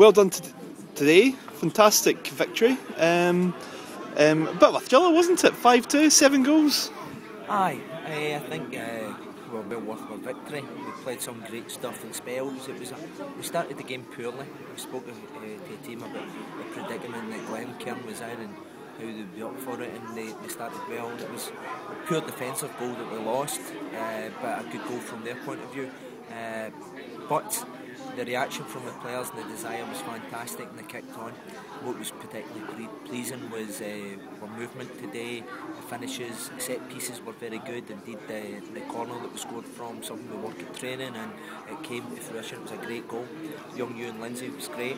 well done today. Fantastic victory. A bit of a thriller, wasn't it? 5-2, 7 goals. Aye, I think well worth our victory. We played some great stuff in spells. We started the game poorly. We spoke to the team about the predicament that Glencairn was in and how they'd be up for it, and they started well. It was a poor defensive goal that we lost, but a good goal from their point of view. But the reaction from the players and the desire was fantastic, and they kicked on. What was particularly pleasing was our movement today, the finishes, set pieces were very good. Indeed, the corner that we scored from, something we worked at training, and it came to fruition. It was a great goal. Young Ewan Lindsay was great.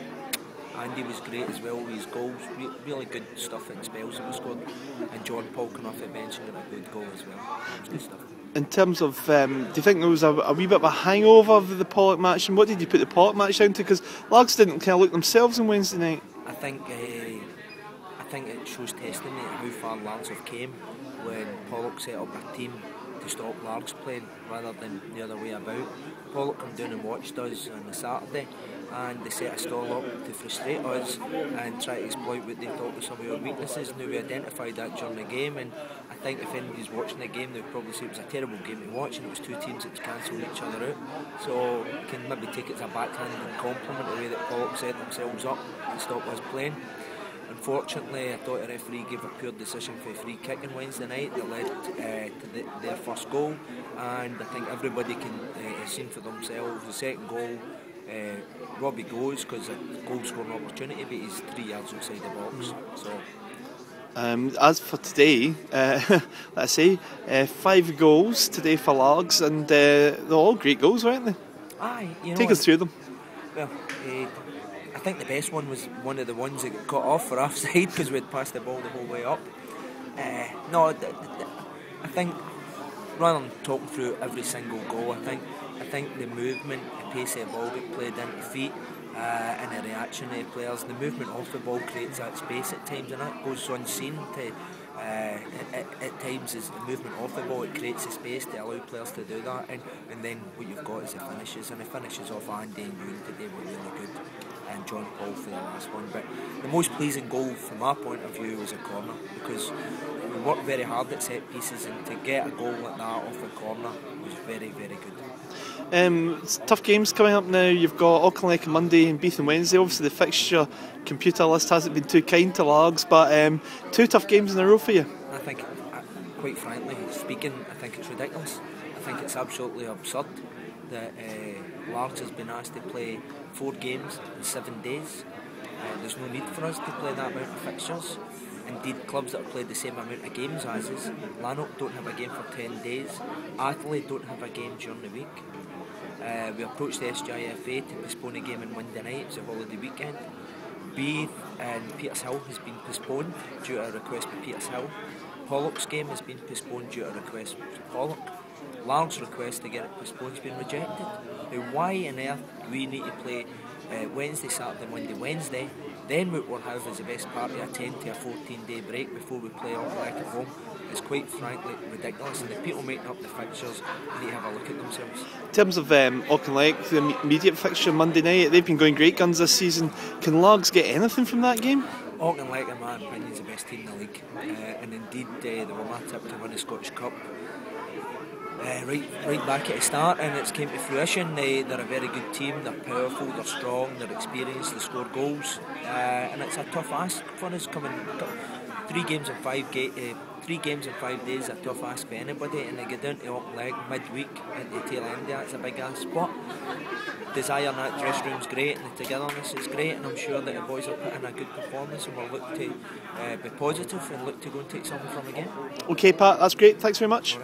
Andy was great as well with his goals. Really good stuff in spells that we scored. And John Paul came off the bench and got a good goal as well. It was good stuff. In terms of, do you think there was a wee bit of a hangover of the Pollok match, and what did you put the Pollok match down to? Because Largs didn't kind of look themselves on Wednesday night. I think it shows testimony to how far Largs have came when Pollok set up a team to stop Largs playing rather than the other way about. Pollok come down and watched us on a Saturday, and they set a stall up to frustrate us and try to exploit what they thought were some of our weaknesses. Now we identified that during the game, and I think if anybody's watching the game, they'd probably say it was a terrible game to watch, and it was two teams that was cancelling each other out. So you can maybe take it as a backhanded compliment the way that Pollok set themselves up and stopped us playing. Unfortunately, I thought the referee gave a poor decision for a free kick on Wednesday night that led to their first goal, and I think everybody can have seen for themselves the second goal. Robbie goes because a goal scoring opportunity, but he's 3 yards outside the box. So. As for today, let's say 5 goals today for Largs, and they're all great goals, weren't they? Aye, take us through them. Well, I think the best one was one of the ones that got cut off for offside because we'd passed the ball the whole way up. I think rather than talking through every single goal, I think the movement, the pace of the ball get played into feet, and the reaction of the players, the movement off the ball creates that space at times, and that goes unseen to at times is the movement off the ball. It creates a space to allow players to do that, and then what you've got is the finishes, and the finishes off Andy and Ewan today were really good, and John Paul for the last one. But the most pleasing goal from my point of view was a corner, because we worked very hard at set pieces, and to get a goal like that off the corner was very, very good. It's tough games coming up now. You've got Auchinleck on Monday and Beath on Wednesday. Obviously the fixture computer list hasn't been too kind to Largs, but 2 tough games in a row for you. I think, quite frankly speaking, I think it's ridiculous. I think it's absolutely absurd that Largs has been asked to play 4 games in 7 days. There's no need for us to play that amount of fixtures. Indeed, clubs that have played the same amount of games as us, Lanark don't have a game for 10 days, Atherley don't have a game during the week. We approached the SGIFA to postpone a game on Monday night. It's a holiday weekend. Beath and Petershill has been postponed due to a request by Petershill. Pollok's game has been postponed due to a request by Pollok. Largs' request to get it postponed has been rejected. Now, why on earth do we need to play Wednesday, Saturday, Monday, Wednesday? Then what we'll have is the best part of a 10 to a 14-day break before we play Auchinleck at home. It's quite frankly ridiculous, and the people making up the fixtures need to have a look at themselves. In terms of Auchinleck, the immediate fixture Monday night, they've been going great guns this season. Can Largs get anything from that game? Auchinleck, in my opinion, is the best team in the league, and indeed they were my tip to win the Scottish Cup. Right back at the start, and it's came to fruition. They're a very good team. They're powerful, they're strong, they're experienced, they score goals, and it's a tough ask for us coming. 3 games in 5 days, a tough ask for anybody, and they get down to Auchinleck midweek at the tail end. That's a big ask, but desire in that dressing room's great, and the togetherness is great, and I'm sure that the boys will put in a good performance, and we'll look to be positive and look to go and take something from again. Okay, Pat, that's great. Thanks very much.